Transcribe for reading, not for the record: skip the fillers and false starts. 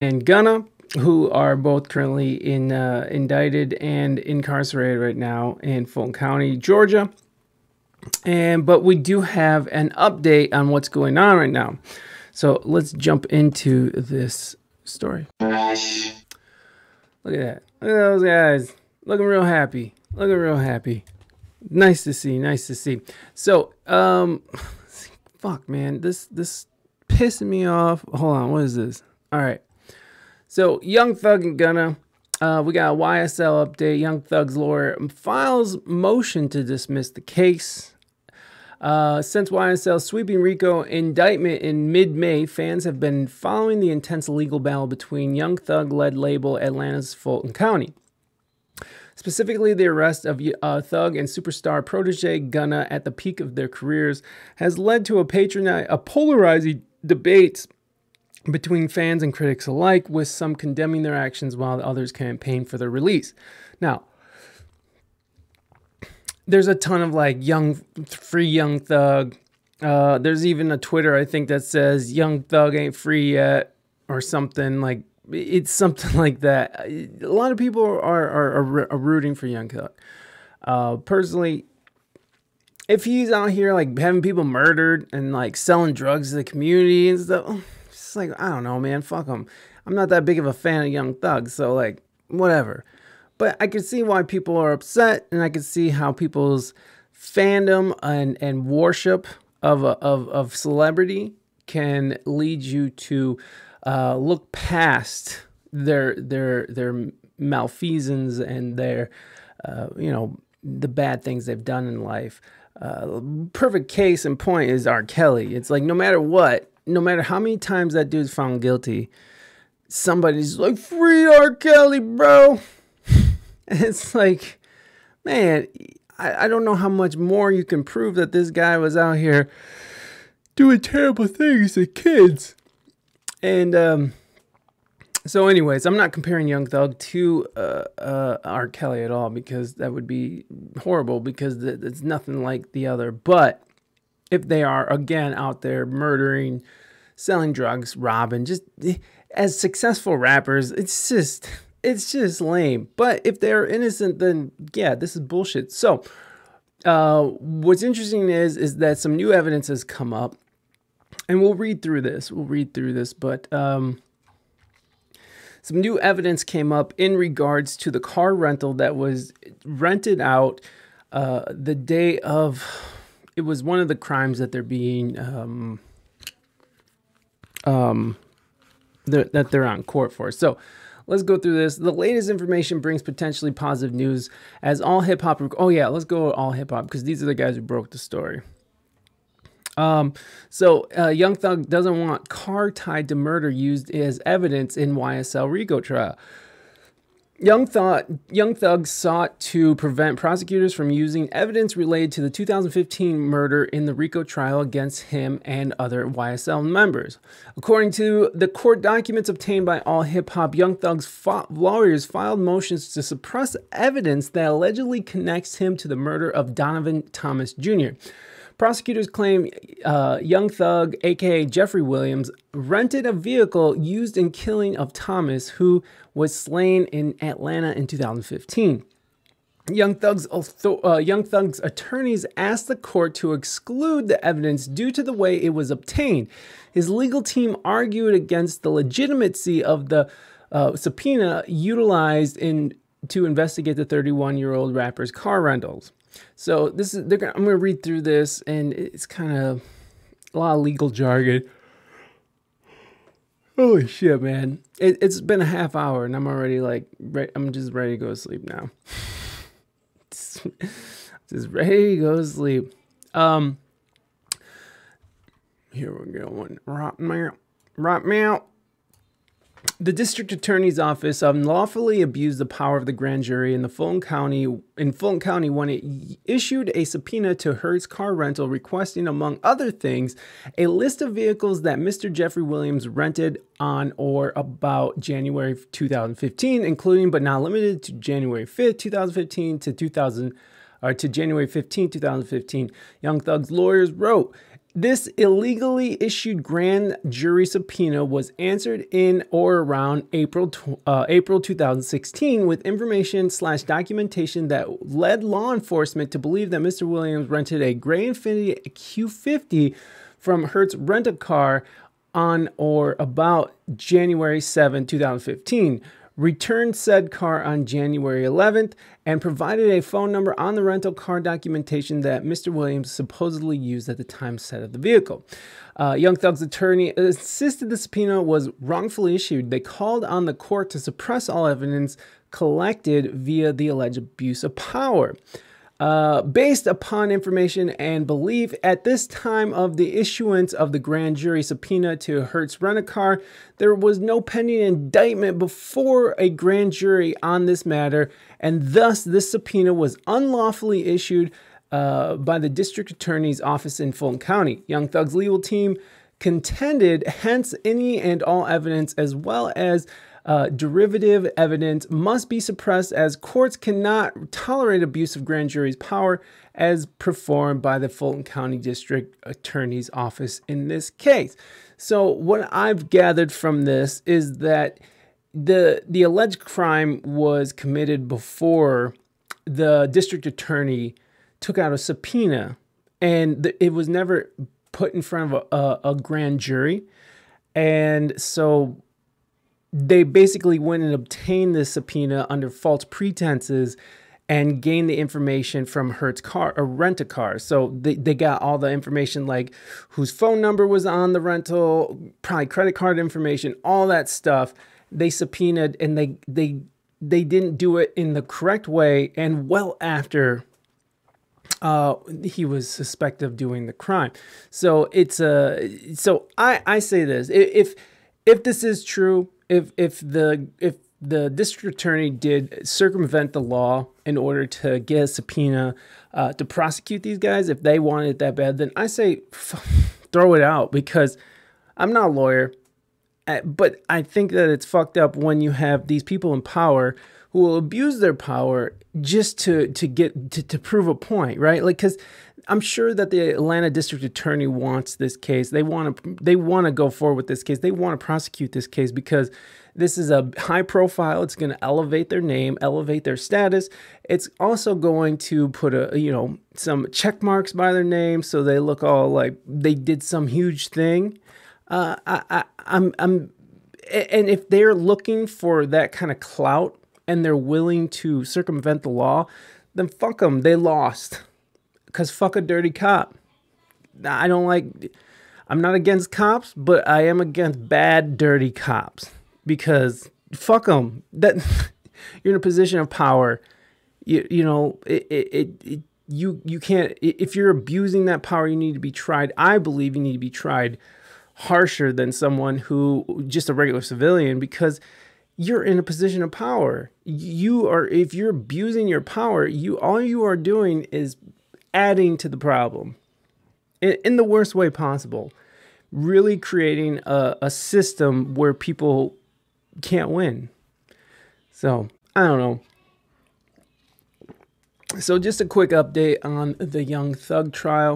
and Gunna, who are both currently indicted and incarcerated right now in Fulton County, Georgia. But we do have an update on what's going on right now. So let's jump into this story. Look at that. Look at those guys. Looking real happy. Looking real happy. Nice to see. Nice to see. So, fuck, man. This pissing me off. Hold on. What is this? All right. So, Young Thug and Gunna. We got a YSL update. Young Thug's lawyer files motion to dismiss the case. Since YSL's sweeping RICO indictment in mid-May, fans have been following the intense legal battle between Young Thug-led label Atlanta's Fulton County. Specifically, the arrest of Thug and superstar protege Gunna at the peak of their careers has led to a polarizing debate between fans and critics alike, with some condemning their actions while others campaign for their release. Now, there's a ton of like free Young Thug. There's even a Twitter, I think, that says Young Thug ain't free yet or something. Like, it's something like that. A lot of people are rooting for Young Thug. Personally, if he's out here like having people murdered and like selling drugs to the community and stuff, it's like, I don't know, man, fuck him. I'm not that big of a fan of Young Thug, so like, whatever. But I can see why people are upset, and I can see how people's fandom and worship of celebrity can lead you to look past their malfeasance and their the bad things they've done in life. Perfect case in point is R. Kelly. It's like no matter what, no matter how many times that dude's found guilty, somebody's like, free R. Kelly, bro. It's like, man, I don't know how much more you can prove that this guy was out here doing terrible things to kids. And so anyways, I'm not comparing Young Thug to R. Kelly at all, because that would be horrible, because it's nothing like the other. But if they are, again, out there murdering, selling drugs, robbing, just as successful rappers, it's just lame. But if they're innocent, then yeah, this is bullshit. So what's interesting is that some new evidence has come up, and we'll read through this. But some new evidence came up in regards to the car rental that was rented out the day of. It was one of the crimes that they're being that they're on court for. So let's go through this. The latest information brings potentially positive news as all hip hop. Oh yeah, let's go with all hip hop, because these are the guys who broke the story. So Young Thug doesn't want car tied to murder used as evidence in YSL RICO trial. Young Thug sought to prevent prosecutors from using evidence related to the 2015 murder in the RICO trial against him and other YSL members. According to the court documents obtained by All Hip Hop, Young Thug's lawyers filed motions to suppress evidence that allegedly connects him to the murder of Donovan Thomas Jr. Prosecutors claim Young Thug, aka Jeffrey Williams, rented a vehicle used in killing of Thomas, who was slain in Atlanta in 2015. Young Thug's attorneys asked the court to exclude the evidence due to the way it was obtained. His legal team argued against the legitimacy of the subpoena utilized to investigate the 31-year-old rapper's car rentals. So I'm going to read through this, and it's kind of a lot of legal jargon. Holy shit, man. It's been a half hour, and I'm already like, I'm just ready to go to sleep now. Just ready to go to sleep. Here we go. Right now. The district attorney's office unlawfully abused the power of the grand jury in Fulton County when it issued a subpoena to Hertz Car Rental requesting, among other things, a list of vehicles that Mr. Jeffrey Williams rented on or about January 2015, including but not limited to January 5th, 2015 to January 15, 2015. Young Thug's lawyers wrote, This illegally issued grand jury subpoena was answered in or around April 2016 with information/documentation that led law enforcement to believe that Mr. Williams rented a gray Infiniti Q50 from Hertz Rent-A-Car on or about January 7, 2015. Returned said car on January 11th and provided a phone number on the rental car documentation that Mr. Williams supposedly used at the time set of the vehicle. Young Thug's attorney insisted the subpoena was wrongfully issued. They called on the court to suppress all evidence collected via the alleged abuse of power. Based upon information and belief at this time of the issuance of the grand jury subpoena to Hertz Rent-A-Car, there was no pending indictment before a grand jury on this matter, and thus this subpoena was unlawfully issued by the district attorney's office in Fulton County. Young Thug's legal team contended, hence any and all evidence as well as derivative evidence must be suppressed as courts cannot tolerate abuse of grand jury's power as performed by the Fulton County District Attorney's Office in this case. So what I've gathered from this is that the alleged crime was committed before the district attorney took out a subpoena, and it was never put in front of a grand jury. And so they basically went and obtained this subpoena under false pretenses and gained the information from Hertz car or Rent-A-Car. So they got all the information, like whose phone number was on the rental, probably credit card information, all that stuff. They subpoenaed, and they didn't do it in the correct way, and well after he was suspected of doing the crime. So it's so I say this: if this is true, if the district attorney did circumvent the law in order to get a subpoena to prosecute these guys, if they wanted it that bad, then I say throw it out, because I'm not a lawyer, but I think that it's fucked up when you have these people in power who will abuse their power just to prove a point, right? Like, because I'm sure that the Atlanta district attorney wants this case. They want to go forward with this case. They want to prosecute this case because this is a high profile. It's going to elevate their name, elevate their status. It's also going to put some check marks by their name, so they look all like they did some huge thing. And if they're looking for that kind of clout and they're willing to circumvent the law, then fuck them. They lost. Because fuck a dirty cop. I'm not against cops, but I am against bad, dirty cops. Because fuck them. That you're in a position of power. You can't, if you're abusing that power, you need to be tried. I believe you need to be tried harsher than someone who just a regular civilian, because you're in a position of power. If you're abusing your power, all you are doing is adding to the problem in the worst way possible, really creating a system where people can't win. So I don't know. So just a quick update on the Young Thug trial.